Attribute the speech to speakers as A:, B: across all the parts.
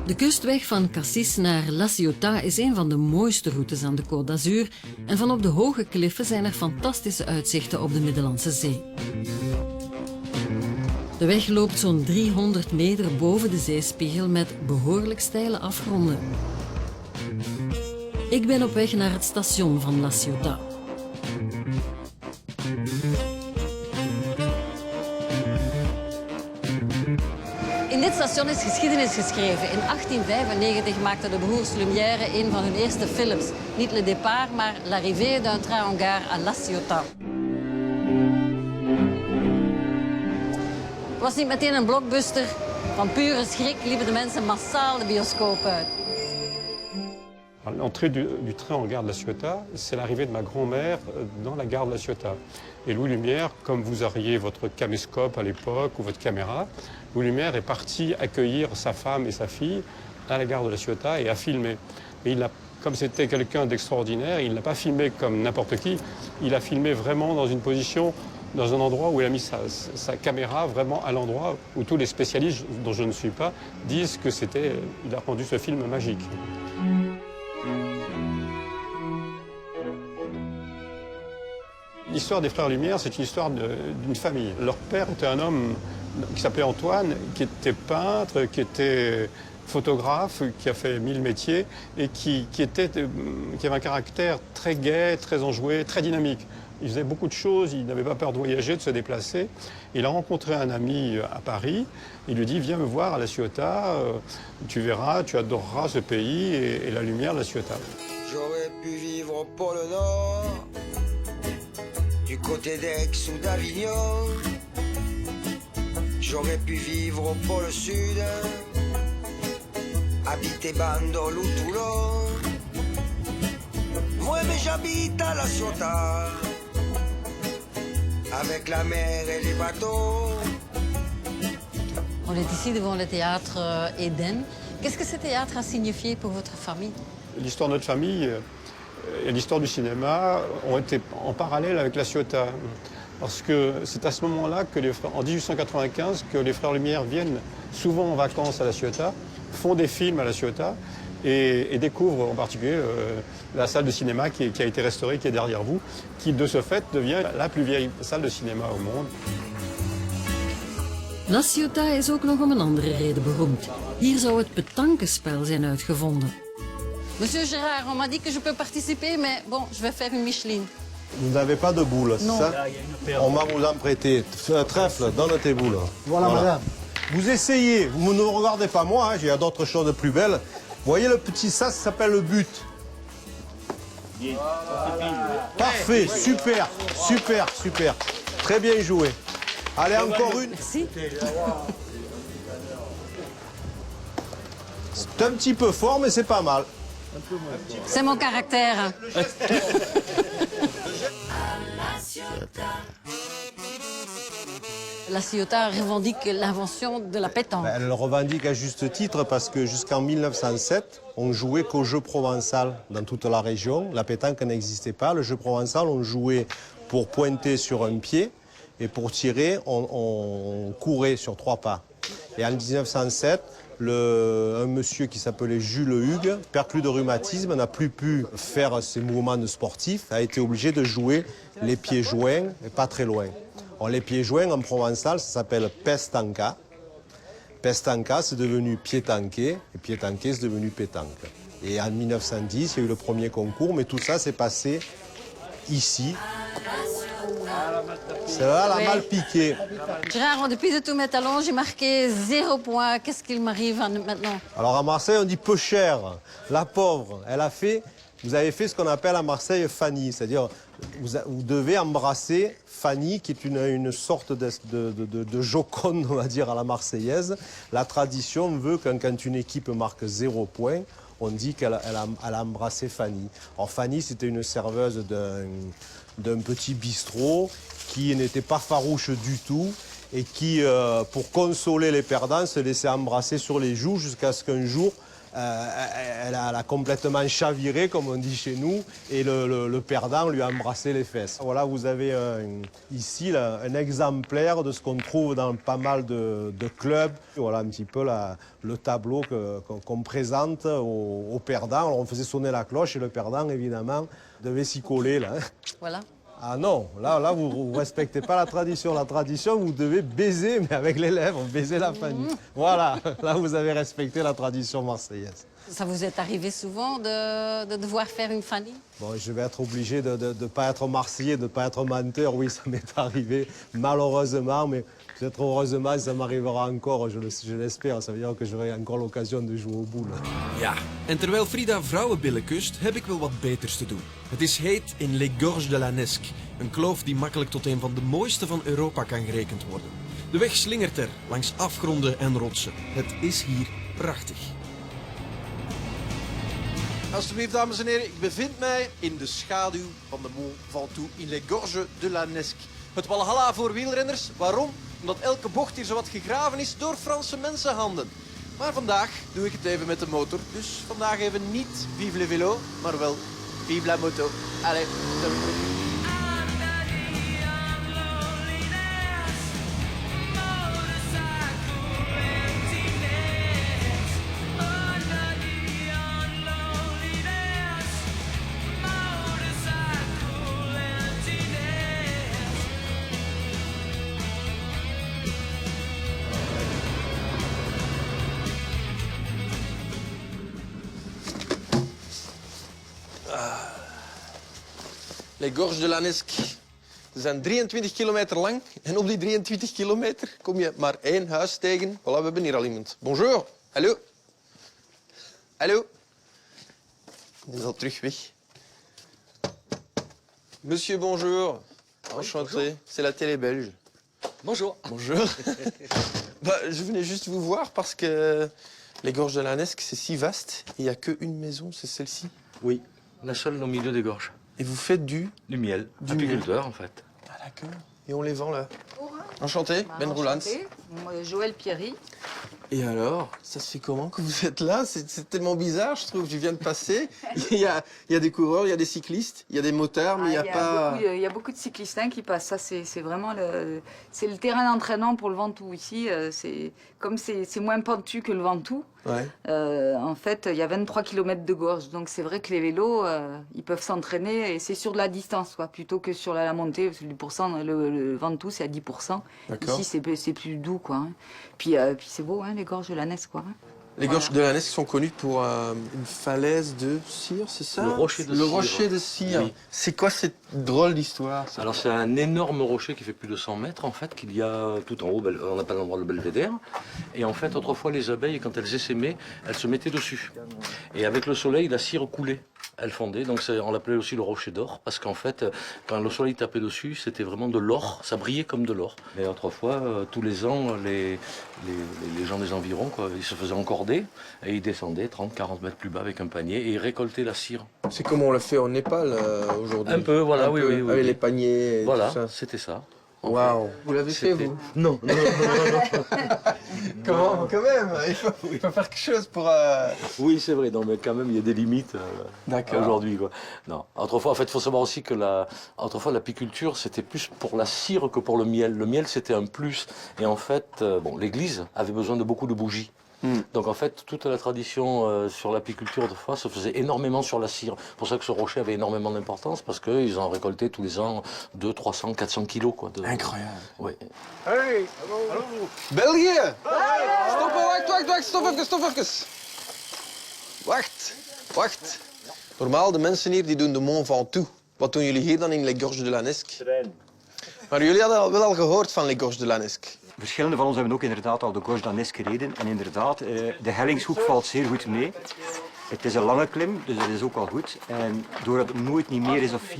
A: De kustweg van Cassis naar La Ciotat is een van de mooiste routes aan de Côte d'Azur en vanop de hoge kliffen zijn er fantastische uitzichten op de Middellandse Zee. De weg loopt zo'n 300 meter boven de zeespiegel met behoorlijk steile afgronden. Ik ben op weg naar het station van La Ciotat. In dit station is geschiedenis geschreven. In 1895 maakten de broers Lumière een van hun eerste films. Niet Le Départ, maar L'arrivée d'un train en gare à La Ciotat. Het was niet meteen een blockbuster. Van pure schrik liepen de mensen massaal de bioscoop uit.
B: L'entrée du train en gare de La Ciotat, c'est l'arrivée de ma grand-mère dans la gare de La Ciotat. Et Louis Lumière, comme vous auriez votre caméscope à l'époque ou votre caméra, Louis Lumière est parti accueillir sa femme et sa fille à la gare de La Ciotat et a filmé. Mais comme c'était quelqu'un d'extraordinaire, il n'a pas filmé comme n'importe qui, il a filmé vraiment dans une position, dans un endroit où il a mis sa caméra vraiment à l'endroit où tous les spécialistes, dont je ne suis pas, disent que il a rendu ce film magique. L'histoire des frères Lumière, c'est une histoire d'une famille. Leur père était un homme qui s'appelait Antoine, qui était peintre, qui était photographe, qui a fait 1000 métiers et qui avait un caractère très gai, très enjoué, très dynamique. Il faisait beaucoup de choses, il n'avait pas peur de voyager, de se déplacer. Il a rencontré un ami à Paris, il lui dit « Viens me voir à La Ciotat, tu verras, tu adoreras ce pays et la lumière de La Ciotat. »
C: J'aurais pu vivre au pôle Nord, du côté d'Aix ou d'Avignon. J'aurais pu vivre au pôle Sud, habiter Bandol ou Toulon. Moi mais j'habite à La Ciotat, avec la mer et les bateaux.
A: On est ici devant le théâtre Eden. Qu'est-ce que ce théâtre a signifié pour votre famille?
B: L'histoire de notre famille et l'histoire du cinéma ont été en parallèle avec La Ciotat. Parce que c'est à ce moment-là, en 1895, que les frères Lumière viennent souvent en vacances à La Ciotat, font des films à La Ciotat et découvrent en particulier la salle de cinéma qui a été restaurée, qui est derrière vous, qui de ce fait devient la plus vieille salle de cinéma au monde.
A: La Ciotat is ook nog om een andere reden beroemd. Hier zou het petanquespel zijn uitgevonden. Monsieur Gérard, on m'a dit que je peux participer, mais bon, je vais faire une Micheline.
D: Vous n'avez pas de boules, c'est ça? On va vous en prêter. Trèfle, donne tes boules.
E: Voilà, madame.
D: Vous essayez, vous ne me regardez pas moi, hein, j'ai d'autres choses de plus belles. Vous voyez le petit ça s'appelle le but. Parfait, super, super, super. Très bien joué. Allez, encore une.
A: Merci.
D: C'est un petit peu fort, mais c'est pas mal.
A: C'est mon caractère. La Ciotat revendique l'invention de la pétanque.
D: Elle le revendique à juste titre parce que jusqu'en 1907, on jouait qu'au jeu provençal dans toute la région. La pétanque n'existait pas. Le jeu provençal, on jouait pour pointer sur un pied et pour tirer, on courait sur 3 pas. Et en 1907, un monsieur qui s'appelait Jules Hugues, perclus de rhumatisme, n'a plus pu faire ses mouvements de sportif, a été obligé de jouer les pieds joints et pas très loin. Alors, les pieds joints en provençal, ça s'appelle pestanca. Pestanca, c'est devenu piétanqué, et piétanqué, c'est devenu pétanque. Et en 1910, il y a eu le premier concours, mais tout ça s'est passé ici. Celle-là, elle a mal piqué.
A: Gérard, depuis de tous mes talons, j'ai marqué 0 point. Qu'est-ce qu'il m'arrive maintenant?
D: Alors à Marseille, on dit peu cher. La pauvre, vous avez fait ce qu'on appelle à Marseille Fanny. C'est-à-dire, vous devez embrasser Fanny, qui est une sorte de joconde, on va dire, à la Marseillaise. La tradition veut que quand une équipe marque 0 point, on dit qu'elle a embrassé Fanny. Alors Fanny, c'était une serveuse d'un petit bistrot qui n'était pas farouche du tout et qui, pour consoler les perdants, se laissait embrasser sur les joues jusqu'à ce qu'un jour, elle a complètement chaviré, comme on dit chez nous, et le perdant lui a embrassé les fesses. Voilà, vous avez ici là, un exemplaire de ce qu'on trouve dans pas mal de clubs. Voilà un petit peu le tableau qu'on présente au perdant. Alors, on faisait sonner la cloche et le perdant, évidemment, devait s'y coller. Là.
A: Voilà.
D: Ah non, là vous ne respectez pas la tradition. La tradition, vous devez baiser, mais avec les lèvres, baiser la famille. Voilà, là vous avez respecté la tradition marseillaise.
A: Ça vous est arrivé souvent de devoir faire une fanny?
D: Bon, je vais être obligé de ne pas être marseillais, de ne pas être menteur. Oui, ça m'est arrivé, malheureusement, mais peut-être heureusement, ça m'arrivera encore, je l'espère. Ça veut dire que j'aurai encore l'occasion de jouer au boule.
E: Ja, en terwijl Frida vrouwenbillen kust, heb ik wel wat beters te doen. Het is heet in Les Gorges de la Nesque, een kloof die makkelijk tot een van de mooiste van Europa kan gerekend worden. De weg slingert er langs afgronden en rotsen. Het is hier prachtig.
F: Alsjeblieft, dames en heren, ik bevind mij in de schaduw van de Mont Ventoux in Les Gorges de la Nesque. Het walhalla voor wielrenners. Waarom? Omdat elke bocht hier zowat gegraven is door Franse mensenhanden. Maar vandaag doe ik het even met de motor. Dus vandaag even niet vive le vélo, maar wel vive la moto. Allee, zijn we terug. Les Gorges de la Nesque. Ze zijn 23 kilometer lang en op die 23 kilometer kom je maar één huis tegen. Voilà, we hebben hier al iemand. Bonjour. Hallo. Hallo. Hij is al terug weg. Monsieur, bonjour. Enchanté. C'est la télé belge.
G: Bonjour.
F: Bonjour. Bah, je venais juste vous voir parce que les Gorges de la Nesque, c'est si vaste. Il n'y a qu'une maison, c'est celle-ci.
G: Oui, la seule au milieu des gorges.
F: Et vous faites du
G: miel.
F: Du
G: Apiculteur, en fait.
F: Ah d'accord. Et on les vend là. Enchanté, Ben Roulans.
H: Moi, Joël Pierry.
F: Et alors, ça se fait comment que vous êtes là? C'est tellement bizarre, je trouve. Je viens de passer. Il y a des coureurs, il y a des cyclistes, il y a des motards, mais il n'y a pas...
H: Il y a beaucoup de cyclistes qui passent. Ça, c'est vraiment le terrain d'entraînement pour le Ventoux ici. Comme c'est moins pentu que le Ventoux.
F: Ouais.
H: En fait, il y a 23 km de gorge. Donc, c'est vrai que les vélos, ils peuvent s'entraîner. Et c'est sur de la distance, quoi, plutôt que sur la montée. Parce que le Ventoux, c'est à 10%.
F: D'accord.
H: Ici, c'est plus doux, quoi. Hein. Puis c'est beau, hein, les gorges de la Nesque, quoi. Hein.
F: Les Gorges de la Nesque sont connues pour une falaise de cire, c'est ça?
G: Le rocher de
F: Le
G: cire.
F: rocher de cire.
G: Oui.
F: C'est quoi cette drôle d'histoire?
G: Alors c'est un énorme rocher qui fait plus de 100 mètres en fait, qu'il y a tout en haut, on appelle l'endroit le belvédère. Et en fait, autrefois, les abeilles, quand elles essaimaient, elles se mettaient dessus. Et avec le soleil, la cire coulait. Elle fondait, donc on l'appelait aussi le rocher d'or, parce qu'en fait, quand le soleil tapait dessus, c'était vraiment de l'or, ça brillait comme de l'or. Mais autrefois, tous les ans, les gens des environs, quoi, ils se faisaient encorder, et ils descendaient 30-40 mètres plus bas avec un panier, et ils récoltaient la cire.
F: C'est comme on le fait au Népal aujourd'hui.
G: Un peu, voilà, oui, oui.
F: Avec les paniers et
G: Voilà,
F: tout ça.
G: c'était ça.
F: Waouh. Vous l'avez fait, vous?
G: Non.
F: Comment? Quand même, il faut faire quelque chose pour...
G: Oui, c'est vrai, non, mais quand même, il y a des limites
F: D'accord.
G: aujourd'hui, quoi. Non. Autrefois, en fait, il faut savoir aussi que autrefois, l'apiculture, c'était plus pour la cire que pour le miel. Le miel, c'était un plus. Et en fait, l'église avait besoin de beaucoup de bougies. Donc en fait, toute la tradition sur l'apiculture autrefois se faisait énormément sur la cire. C'est pour ça que ce rocher avait énormément d'importance, parce qu'ils en récoltaient tous les ans 200, 300, 400 kilos. Quoi,
F: Incroyable.
G: Oui.
F: Hey, hallo. België! Stoppen, stop even. Wacht. Normaal, de mensen hier die doen de Mont Ventoux. Wat doen jullie hier dan in Les Gorges de la Nesque? Maar jullie hadden wel al gehoord van Les Gorges de la Nesque.
I: Verschillende van ons hebben ook inderdaad al de Gorges de la Nesque gereden. En inderdaad, de hellingshoek valt zeer goed mee. Het is een lange klim, dus dat is ook al goed. En doordat het nooit niet meer is of 4-5%,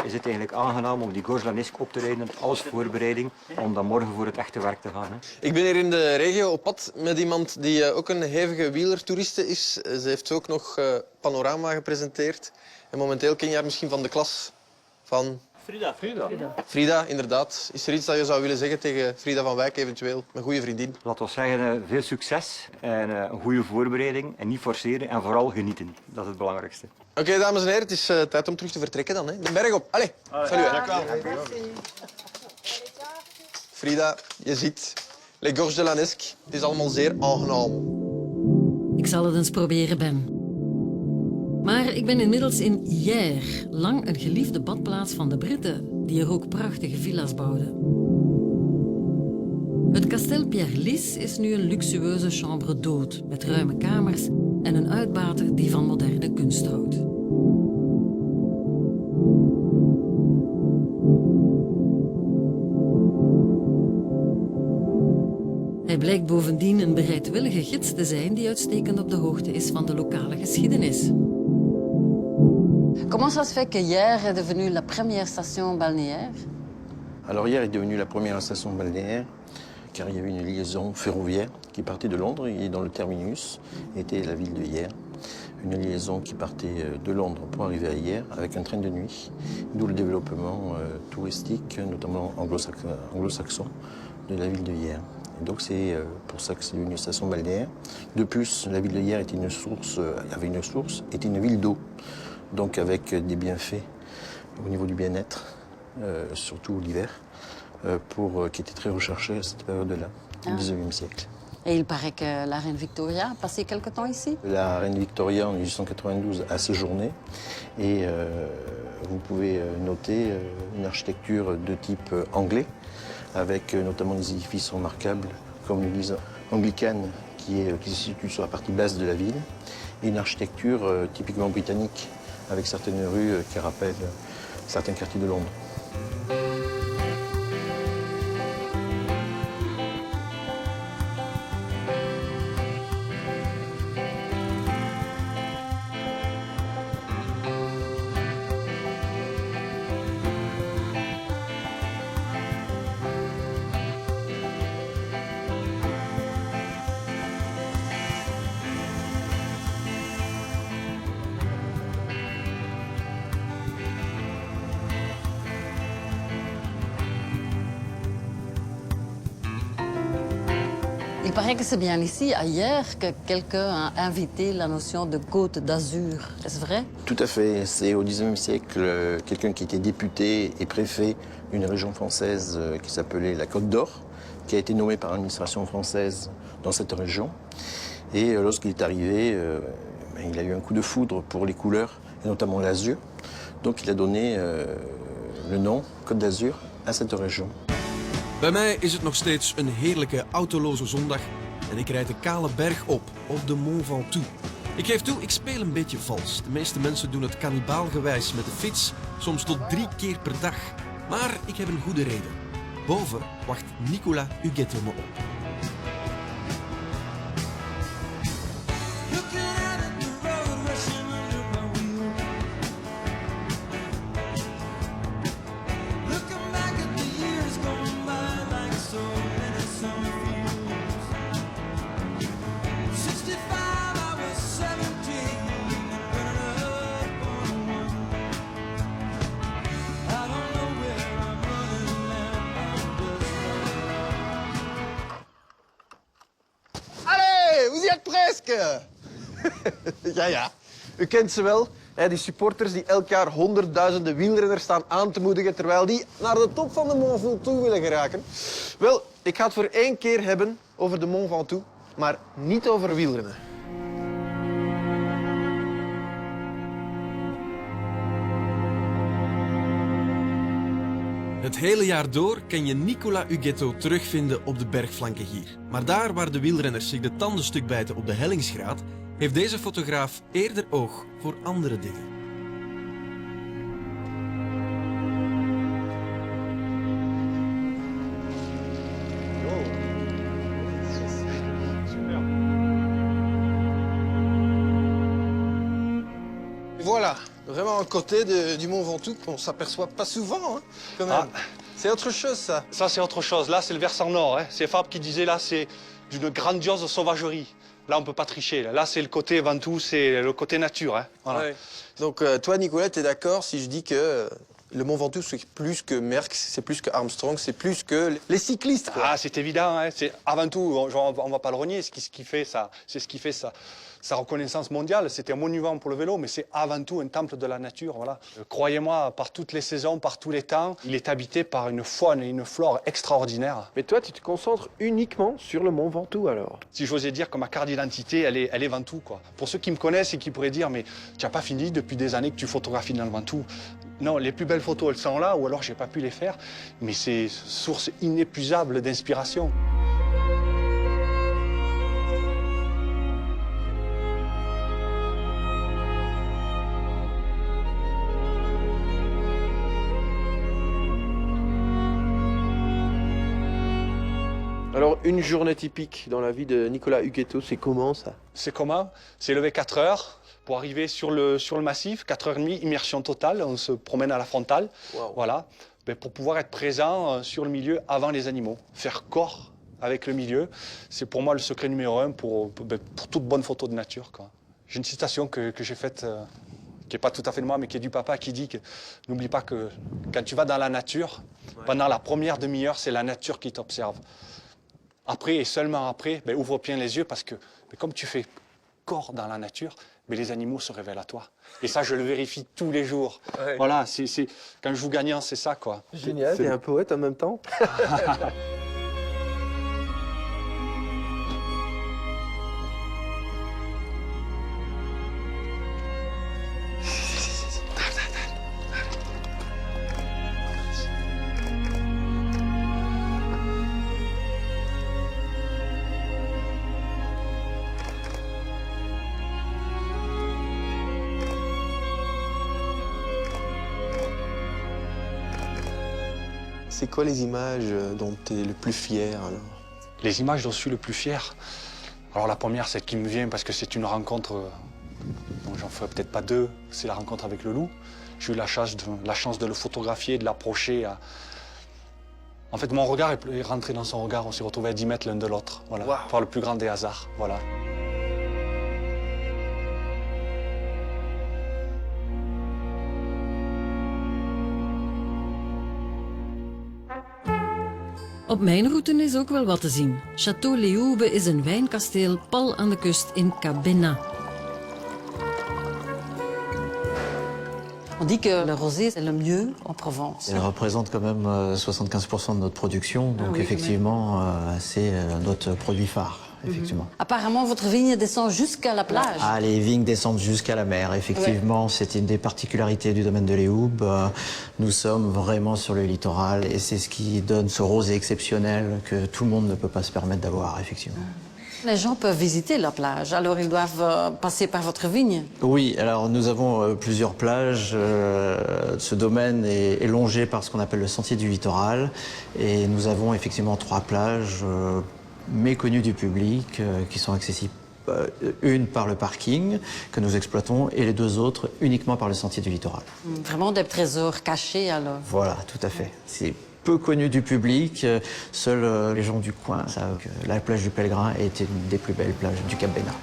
I: is het eigenlijk aangenaam om die Gorges de la Nesque op te rijden als voorbereiding om dan morgen voor het echte werk te gaan. Hè.
F: Ik ben hier in de regio op pad met iemand die ook een hevige wielertoeriste is. Ze heeft ook nog Panorama gepresenteerd. En momenteel ken je haar misschien van de klas van... Frida, inderdaad. Is er iets dat je zou willen zeggen tegen Frida van Wijk eventueel? Mijn goede vriendin.
I: Laten we zeggen, veel succes en een goede voorbereiding. En niet forceren en vooral genieten. Dat is het belangrijkste.
F: Oké, dames en heren, het is tijd om terug te vertrekken dan. Hè. De berg op. Allee, salut. Frida, je ziet, Les Gorges de la Nesque. Het is allemaal zeer aangenaam.
A: Ik zal het eens proberen, Ben. Maar ik ben inmiddels in Hyères, lang een geliefde badplaats van de Britten, die er ook prachtige villa's bouwden. Het Castel Pierre-Lys is nu een luxueuze chambre d'hôte met ruime kamers en een uitbater die van moderne kunst houdt. Hij blijkt bovendien een bereidwillige gids te zijn die uitstekend op de hoogte is van de lokale geschiedenis. Comment ça se fait que Hyères est devenue la première station balnéaire?
J: Alors Hyères est devenue la première station balnéaire car il y avait une liaison ferroviaire qui partait de Londres et dont le terminus était la ville de Hyères. Une liaison qui partait de Londres pour arriver à Hyères avec un train de nuit, d'où le développement touristique, notamment anglo-saxon, de la ville de Hyères. Et donc c'est pour ça que c'est devenu une station balnéaire. De plus, la ville de Hyères était avait une source, était une ville d'eau. Donc avec des bienfaits au niveau du bien-être, surtout l'hiver, qui était très recherché à cette période-là, au XIXe siècle.
A: Et il paraît que la reine Victoria a passé quelque temps ici?
J: La reine Victoria, en 1892, a séjourné et vous pouvez noter une architecture de type anglais, avec notamment des édifices remarquables, comme l'église anglicane qui se situe sur la partie basse de la ville, et une architecture typiquement britannique, avec certaines rues qui rappellent certains quartiers de Londres.
A: Il paraît que c'est bien ici, à Hyères, que quelqu'un a invité la notion de Côte d'Azur. Est-ce vrai?
J: Tout à fait. C'est au XIXe siècle quelqu'un qui était député et préfet d'une région française qui s'appelait la Côte d'Or, qui a été nommé par l'administration française dans cette région. Et lorsqu'il est arrivé, il a eu un coup de foudre pour les couleurs, et notamment l'azur. Donc il a donné le nom Côte d'Azur à cette région.
E: Bij mij is het nog steeds een heerlijke autoloze zondag en ik rijd de kale berg op de Mont Ventoux. Ik geef toe, ik speel een beetje vals. De meeste mensen doen het kannibaalgewijs met de fiets, soms tot 3 keer per dag. Maar ik heb een goede reden. Boven wacht Nicolas Huguetto me op.
F: Ja. U kent ze wel, hè, die supporters die elk jaar honderdduizenden wielrenners staan aan te moedigen terwijl die naar de top van de Mont Ventoux willen geraken. Wel, ik ga het voor 1 keer hebben over de Mont Ventoux, maar niet over wielrennen.
E: Het hele jaar door kan je Nicolas Huguetto terugvinden op de bergflanken hier. Maar daar waar de wielrenners zich de tanden stuk bijten op de hellingsgraad, heeft deze fotograaf eerder oog voor andere dingen.
F: Voilà, vraiment un côté du Mont Ventoux qu'on s'aperçoit pas souvent, hein, quand même. Ah. C'est autre chose, ça.
K: Ça, c'est autre chose. Là, c'est le versant nord. Hein. C'est Fabre qui disait, là, c'est d'une grandiose sauvagerie. Là, on ne peut pas tricher. Là, c'est le côté Ventoux, c'est le côté nature. Hein. Voilà.
F: Ouais. Donc, toi, Nicolas, tu es d'accord si je dis que
L: Le Mont Ventoux, c'est plus que Merckx, c'est plus que Armstrong, c'est plus que les cyclistes, quoi.
K: Ah, c'est évident, hein. C'est avant tout, on va pas le renier, c'est ce qui fait sa reconnaissance mondiale. C'était un monument pour le vélo, mais c'est avant tout un temple de la nature. Voilà. Croyez-moi, par toutes les saisons, par tous les temps, il est habité par une faune et une flore extraordinaires.
F: Mais toi, tu te concentres uniquement sur le Mont Ventoux, alors?
K: Si j'osais dire que ma carte d'identité, elle est Ventoux, quoi. Pour ceux qui me connaissent et qui pourraient dire, mais tu n'as pas fini depuis des années que tu photographies dans le Ventoux. Non, les plus belles photos, elles sont là, ou alors j'ai pas pu les faire, mais c'est source inépuisable d'inspiration.
F: Alors, une journée typique dans la vie de Nicolas Huguetto, c'est comment ça?
K: C'est comment? C'est lever 4 heures pour arriver sur le massif, 4h30, immersion totale, on se promène à la frontale,
F: Wow.
K: Voilà, pour pouvoir être présent sur le milieu avant les animaux, faire corps avec le milieu, c'est pour moi le secret numéro 1 pour toute bonne photo de nature, quoi. J'ai une citation que j'ai faite, qui n'est pas tout à fait de moi, mais qui est du papa, qui dit que n'oublie pas que quand tu vas dans la nature, pendant la première demi-heure, c'est la nature qui t'observe. Après, et seulement après, ouvre bien les yeux parce que comme tu fais corps dans la nature, les animaux se révèlent à toi. Et ça, je le vérifie tous les jours. Ouais. Voilà, quand je joue gagnant, c'est ça, quoi.
F: Génial, t'es un poète en même temps. C'est quoi les images dont tu es le plus fier, alors?
K: Les images dont je suis le plus fier? Alors la première, celle qui me vient parce que c'est une rencontre, dont j'en ferai peut-être pas deux, c'est la rencontre avec le loup. J'ai eu la chance de le photographier, de l'approcher. En fait, mon regard est rentré dans son regard, on s'est retrouvés à 10 mètres l'un de l'autre. Voilà, wow. Par le plus grand des hasards. Voilà.
A: Op mijn route is ook wel wat te zien. Château Léoube is een wijnkasteel pal aan de kust in Cabena. On dit que le rosé, c'est le mieux en Provence.
M: Elle représente quand même 75% de notre production, donc oui, effectivement, c'est notre produit phare. Effectivement.
A: Apparemment, votre vigne descend jusqu'à la plage.
M: Ah, les vignes descendent jusqu'à la mer, effectivement. Ouais. C'est une des particularités du domaine de Léoube. Nous sommes vraiment sur le littoral et c'est ce qui donne ce rosé exceptionnel que tout le monde ne peut pas se permettre d'avoir, effectivement.
A: Les gens peuvent visiter la plage, alors ils doivent passer par votre vigne.
M: Oui, alors nous avons plusieurs plages. Ce domaine est longé par ce qu'on appelle le sentier du littoral. Et nous avons effectivement 3 plages méconnues du public, qui sont accessibles, une par le parking que nous exploitons et les 2 autres uniquement par le sentier du littoral.
A: Vraiment des trésors cachés alors.
M: Voilà, tout à fait. C'est peu connu du public, seuls les gens du coin savent que la plage du Pèlerin est une des plus belles plages du Cap Bénat.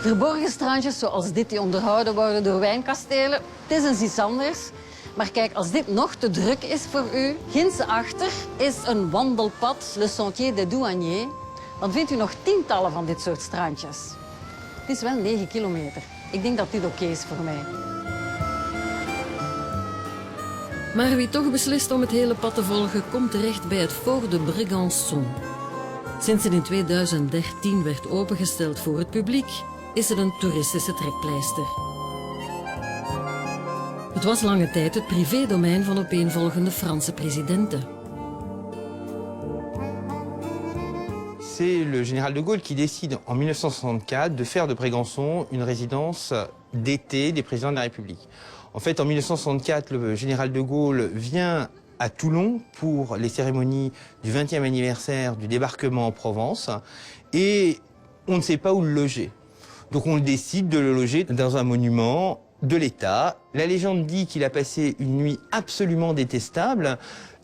A: Verborgen strandjes zoals dit die onderhouden worden door wijnkastelen, het is iets anders. Maar kijk, als dit nog te druk is voor u, ginds achter is een wandelpad, Le Sentier des Douaniers. Dan vindt u nog tientallen van dit soort strandjes. Het is wel 9 kilometer. Ik denk dat dit oké is voor mij. Maar wie toch beslist om het hele pad te volgen, komt terecht bij het Fort de Brégançon. Sinds het in 2013 werd opengesteld voor het publiek, is het een toeristische trekpleister. Het was lange tijd het privédomein van opeenvolgende Franse presidenten.
N: C'est le général de Gaulle qui décide en 1964 de faire de Brégançon une résidence d'été des présidents de la République. En fait, en 1964, le général de Gaulle vient à Toulon pour les cérémonies du 20e anniversaire du débarquement en Provence et on ne sait pas où le loger. Donc on décide de le loger dans un monument de l'État. La légende dit qu'il a passé une nuit absolument détestable,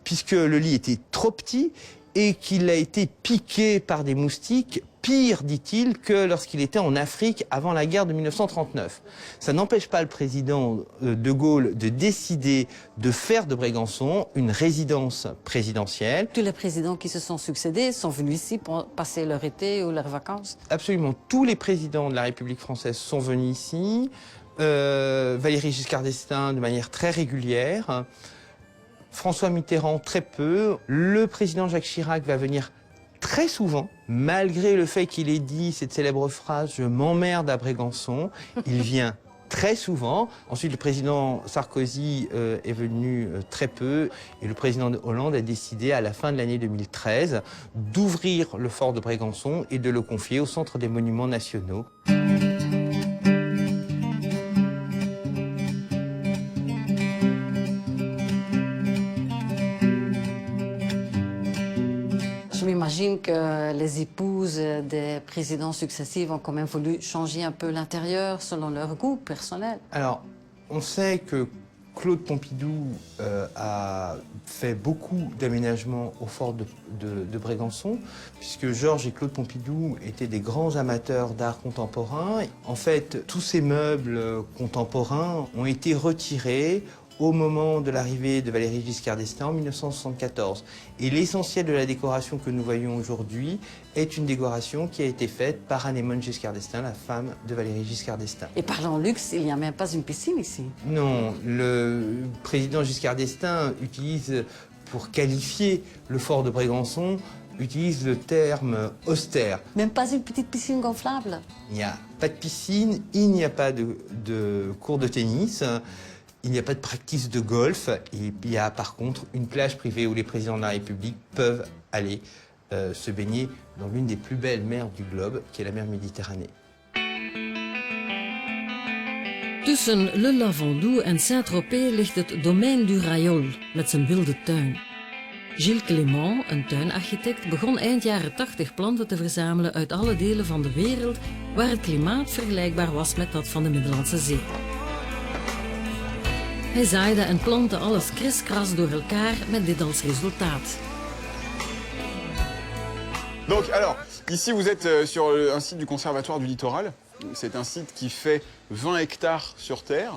N: puisque le lit était trop petit et qu'il a été piqué par des moustiques, pire, dit-il, que lorsqu'il était en Afrique avant la guerre de 1939. Ça n'empêche pas le président de Gaulle de décider de faire de Brégançon une résidence présidentielle.
A: Tous les présidents qui se sont succédés sont venus ici pour passer leur été ou leurs vacances.
N: Absolument tous les présidents de la République française sont venus ici. Valéry Giscard d'Estaing de manière très régulière. François Mitterrand très peu. Le président Jacques Chirac va venir très souvent, malgré le fait qu'il ait dit cette célèbre phrase « Je m'emmerde à Brégançon », il vient très souvent. Ensuite, le président Sarkozy est venu très peu et le président Hollande a décidé à la fin de l'année 2013 d'ouvrir le fort de Brégançon et de le confier au Centre des Monuments Nationaux.
A: Je m'imagine que les épouses des présidents successifs ont quand même voulu changer un peu l'intérieur selon leur goût personnel.
N: Alors, on sait que Claude Pompidou a fait beaucoup d'aménagements au fort de Brégançon, puisque Georges et Claude Pompidou étaient des grands amateurs d'art contemporain. En fait, tous ces meubles contemporains ont été retirés au moment de l'arrivée de Valéry Giscard d'Estaing en 1974. Et l'essentiel de la décoration que nous voyons aujourd'hui est une décoration qui a été faite par Anémone Giscard d'Estaing, la femme de Valéry Giscard d'Estaing.
A: Et parlant luxe, il n'y a même pas une piscine ici.
N: Non, le président Giscard d'Estaing utilise, pour qualifier le fort de Brégançon, utilise le terme austère.
A: Même pas une petite piscine gonflable.
N: Il n'y a pas de piscine, il n'y a pas de cours de tennis. Il n'y a pas de practice de golf et il y a par contre une plage privée où les présidents de la République peuvent aller se baigner dans l'une des plus belles mers du globe, qui est la mer Méditerranée.
O: Tussen Le Lavandou en Saint-Tropez ligt het domein du Rayol met zijn wilde tuin. Gilles Clément, een tuinarchitect, begon eind jaren 80 planten te verzamelen uit alle delen van de wereld waar het klimaat vergelijkbaar was met dat van de Middellandse Zee. Hij zaaide en plantte alles kriskras door elkaar met dit als resultaat.
P: Donc alors, ici vous êtes sur un site du Conservatoire du Littoral. C'est un site qui fait 20 hectares sur terre.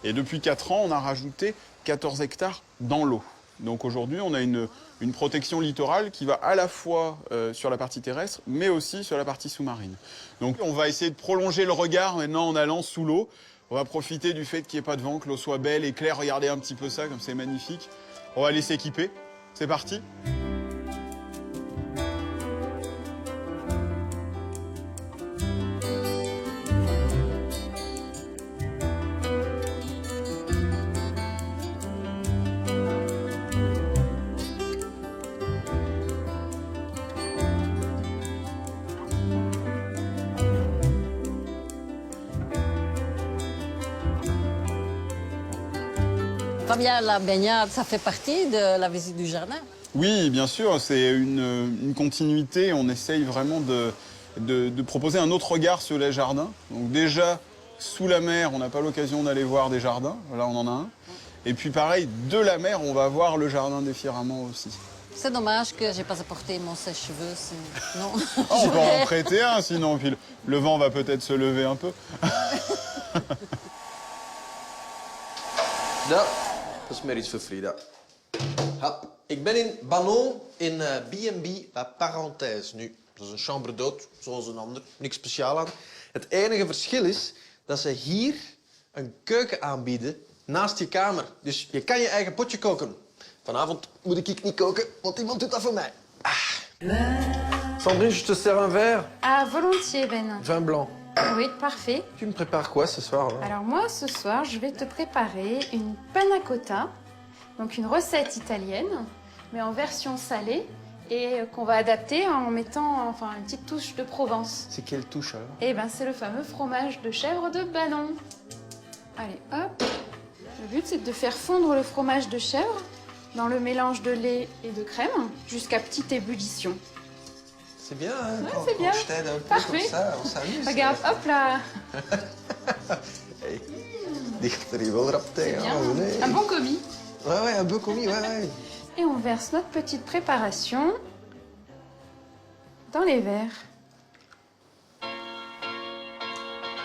P: Et depuis 4 ans, on a rajouté 14 hectares dans l'eau. Donc aujourd'hui, on a une protection littorale qui va à la fois sur la partie terrestre, mais aussi sur la partie sous-marine. Donc on va essayer de prolonger le regard maintenant en allant sous l'eau. On va profiter du fait qu'il n'y ait pas de vent, que l'eau soit belle et claire. Regardez un petit peu ça, comme c'est magnifique. On va aller s'équiper. C'est parti.
A: Fabien, la baignade, ça fait partie de la visite du jardin?
P: Oui, bien sûr, c'est une continuité. On essaye vraiment de proposer un autre regard sur les jardins. Donc déjà, sous la mer, on n'a pas l'occasion d'aller voir des jardins. Là, on en a un. Et puis pareil, de la mer, on va voir le jardin des Firaments aussi.
A: C'est dommage que j'ai pas apporté mon sèche-cheveux. Non.
P: Oh, on peut en prêter un sinon, puis le vent va peut-être se lever un peu.
L: Ja, dat is meer iets voor Frida. Ja, ik ben in Banon in B&B La Parenthèse nu. Dat is een chambre d'hôte, zoals een ander. Niks speciaal aan. Het enige verschil is dat ze hier een keuken aanbieden naast je kamer. Dus je kan je eigen potje koken. Vanavond moet ik niet koken, want iemand doet dat voor mij. Sandrine, je te sers un verre?
Q: Ah, volontiers, Ben.
L: Vin blanc.
Q: Oui, parfait.
L: Tu me prépares quoi ce soir là?
Q: Alors moi, ce soir, je vais te préparer une panna cotta, donc une recette italienne, mais en version salée, et qu'on va adapter en mettant enfin une petite touche de Provence.
L: C'est quelle touche alors?
Q: Eh ben, c'est le fameux fromage de chèvre de Banon. Allez, hop. Le but, c'est de faire fondre le fromage de chèvre dans le mélange de lait et de crème jusqu'à petite ébullition.
L: C'est bien, hein?
Q: Ouais,
L: Quand-
Q: c'est
L: quand
Q: bien.
L: je t'aide un peu
Q: Parfait.
L: comme ça, on s'amuse.
Q: Regarde, hop là.
L: Hey. Die gaat er hier wel rap tegen.
Q: Bien.
L: Oh, nee.
Q: Un bon commis.
L: Ouais, ouais, un peu commis, ouais, ouais.
Q: Et on verse notre petite préparation dans les verres.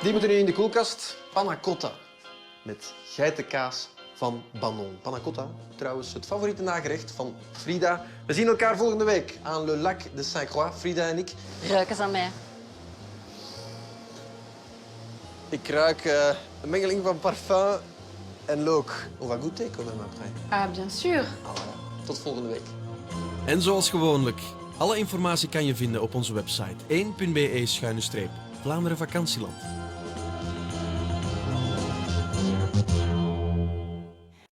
L: Die moeten nu in de koelkast. Panna cotta. Met geitenkaas van Banon. Panna cotta, trouwens het favoriete nagerecht van Frida. We zien elkaar volgende week aan Le Lac de Saint-Croix, Frida en ik.
A: Ruik eens aan mij.
L: Ik ruik een mengeling van parfum en look. On va goûter quand même après.
Q: Ah, bien sûr.
L: Tot volgende week.
E: En zoals gewoonlijk, alle informatie kan je vinden op onze website 1.be/Vlaanderen Vakantieland.